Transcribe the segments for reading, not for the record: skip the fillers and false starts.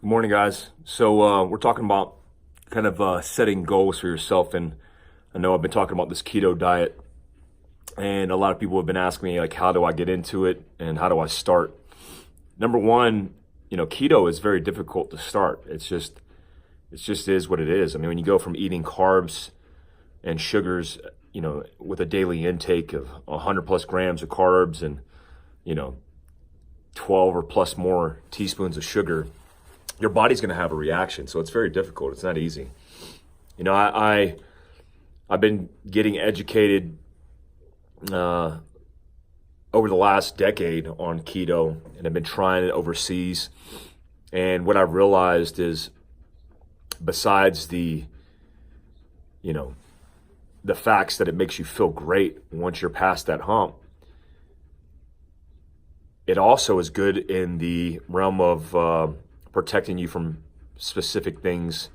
Good morning, guys. We're talking about kind of setting goals for yourself, and I know I've been talking about this keto diet, and a lot of people have been asking me like, how do I get into it, and how do I start? Number one, keto is very difficult to start. It just is what it is. I mean, when you go from eating carbs and sugars, with a daily intake of 100 plus grams of carbs and you know 12 or plus more teaspoons of sugar, your body's going to have a reaction. So it's very difficult. It's not easy. I've been getting educated over the last decade on keto, and I've been trying it overseas. And what I've realized is, besides the facts that it makes you feel great once you're past that hump, it also is good in the realm of protecting you from specific things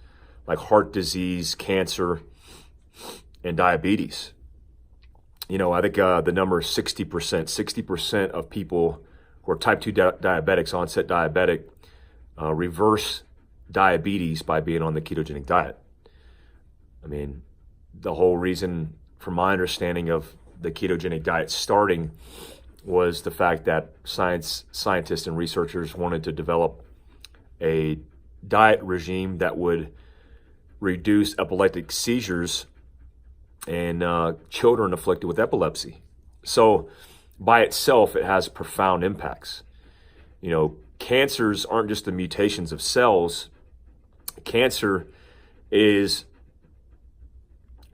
like heart disease, cancer, and diabetes. I think the number is 60%. 60% of people who are type 2 diabetics, onset diabetic, reverse diabetes by being on the ketogenic diet. I mean, the whole reason, from my understanding of the ketogenic diet starting, was the fact that scientists and researchers wanted to develop a diet regime that would reduce epileptic seizures in children afflicted with epilepsy. So by itself, it has profound impacts. Cancers aren't just the mutations of cells. Cancer is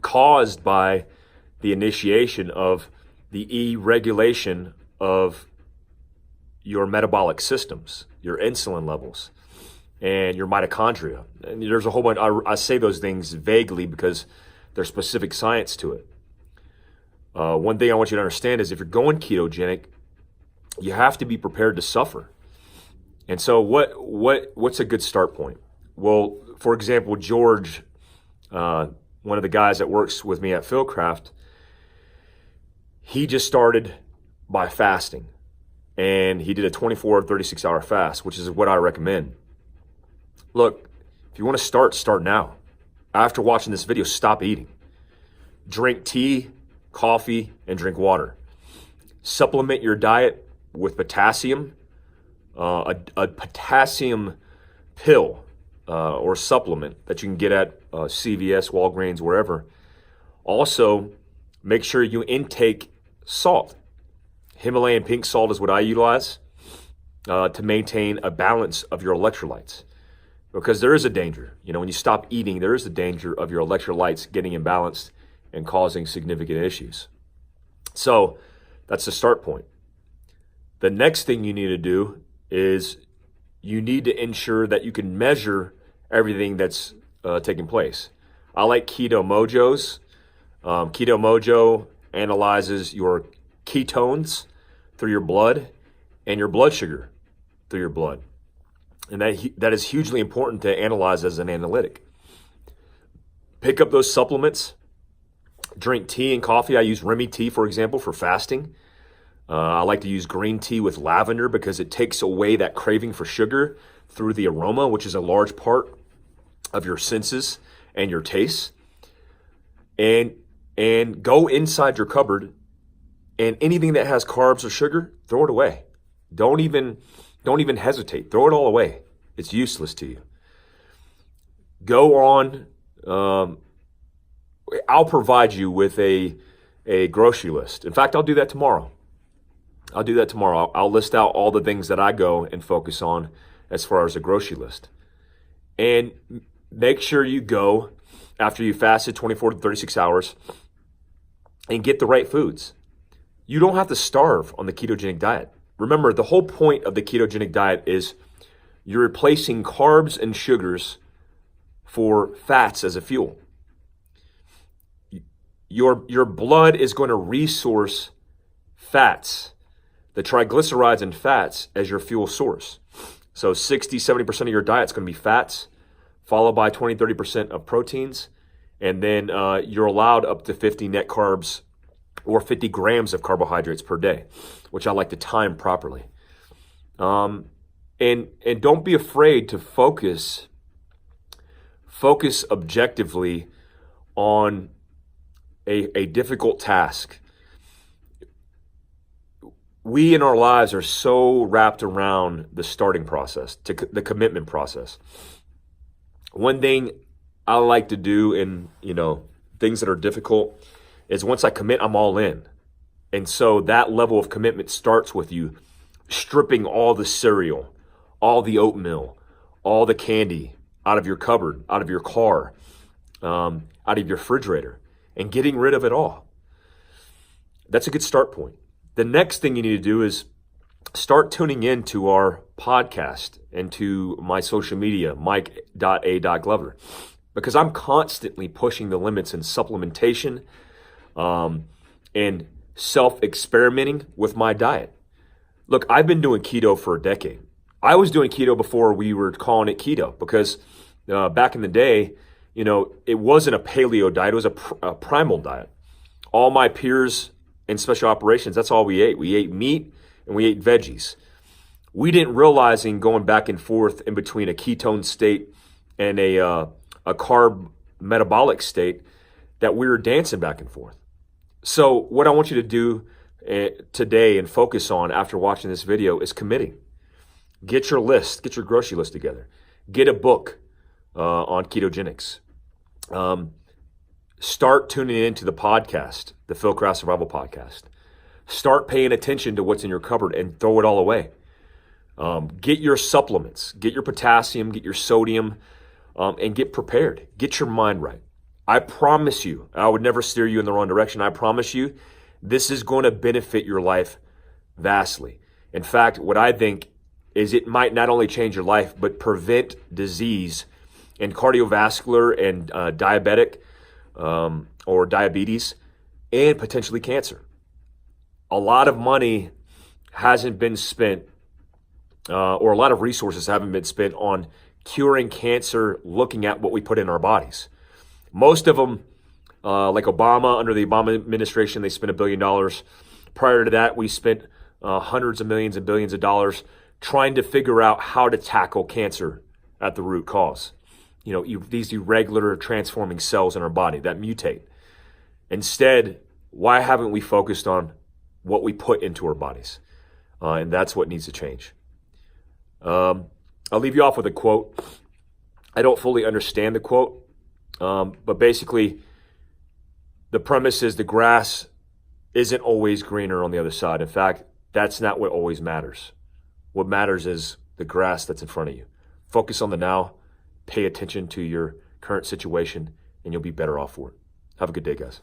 caused by the initiation of the irregulation of your metabolic systems, your insulin levels, and your mitochondria. And there's a whole bunch. I say those things vaguely because there's specific science to it. One thing I want you to understand is, if you're going ketogenic, you have to be prepared to suffer. And so what's a good start point? Well, for example, George, one of the guys that works with me at Philcraft, he just started by fasting, and he did a 24 or 36 hour fast, which is what I recommend. Look, if you want to start now. After watching this video, stop eating. Drink tea, coffee, and drink water. Supplement your diet with potassium, a potassium pill or supplement that you can get at CVS, Walgreens, wherever. Also, make sure you intake salt. Himalayan pink salt is what I utilize to maintain a balance of your electrolytes. Because there is a danger, when you stop eating, there is a danger of your electrolytes getting imbalanced and causing significant issues. So that's the start point. The next thing you need to do is you need to ensure that you can measure everything that's taking place. I like Keto Mojo's. Keto Mojo analyzes your ketones through your blood and your blood sugar through your blood. And that is hugely important to analyze as an analytic. Pick up those supplements. Drink tea and coffee. I use Remy tea, for example, for fasting. I like to use green tea with lavender because it takes away that craving for sugar through the aroma, which is a large part of your senses and your tastes. And go inside your cupboard, and anything that has carbs or sugar, throw it away. Don't even hesitate. Throw it all away. It's useless to you. Go on. I'll provide you with a grocery list. In fact, I'll do that tomorrow. I'll list out all the things that I go and focus on as far as a grocery list. And make sure you go after you fasted 24 to 36 hours and get the right foods. You don't have to starve on the ketogenic diet. Remember, the whole point of the ketogenic diet is you're replacing carbs and sugars for fats as a fuel. Your blood is going to resource fats, the triglycerides and fats, as your fuel source. So 60, 70% of your diet is going to be fats, followed by 20, 30% of proteins. And then you're allowed up to 50 net carbs or 50 grams of carbohydrates per day, which I like to time properly. And don't be afraid to focus objectively on a difficult task. We in our lives are so wrapped around the starting process, the commitment process. One thing I like to do in, things that are difficult is once I commit, I'm all in. And so that level of commitment starts with you stripping all the cereal, all the oatmeal, all the candy out of your cupboard, out of your car, out of your refrigerator, and getting rid of it all. That's a good start point. The next thing you need to do is start tuning in to our podcast and to my social media, mike.a.glover, because I'm constantly pushing the limits in supplementation and self-experimenting with my diet. Look, I've been doing keto for a decade. I was doing keto before we were calling it keto because back in the day, it wasn't a paleo diet. It was a primal diet. All my peers in special operations, that's all we ate. We ate meat and we ate veggies. We didn't realize in going back and forth in between a ketone state and a carb metabolic state that we were dancing back and forth. So what I want you to do today and focus on after watching this video is committing. Get your list, get your grocery list together. Get a book on ketogenics. Start tuning into the podcast, the Phil Craft Survival Podcast. Start paying attention to what's in your cupboard and throw it all away. Get your supplements, get your potassium, get your sodium, and get prepared. Get your mind right. I promise you, I would never steer you in the wrong direction. I promise you, this is going to benefit your life vastly. In fact, what I think is it might not only change your life, but prevent disease and cardiovascular and diabetic or diabetes and potentially cancer. A lot of money hasn't been spent or a lot of resources haven't been spent on curing cancer, looking at what we put in our bodies. Most of them, like Obama, under the Obama administration, they spent $1 billion. Prior to that, we spent hundreds of millions and billions of dollars trying to figure out how to tackle cancer at the root cause. These irregular transforming cells in our body that mutate. Instead, why haven't we focused on what we put into our bodies? And that's what needs to change. I'll leave you off with a quote. I don't fully understand the quote, but basically the premise is the grass isn't always greener on the other side. In fact, that's not what always matters. What matters is the grass that's in front of you. Focus on the now. Pay attention to your current situation, and you'll be better off for it. Have a good day, guys.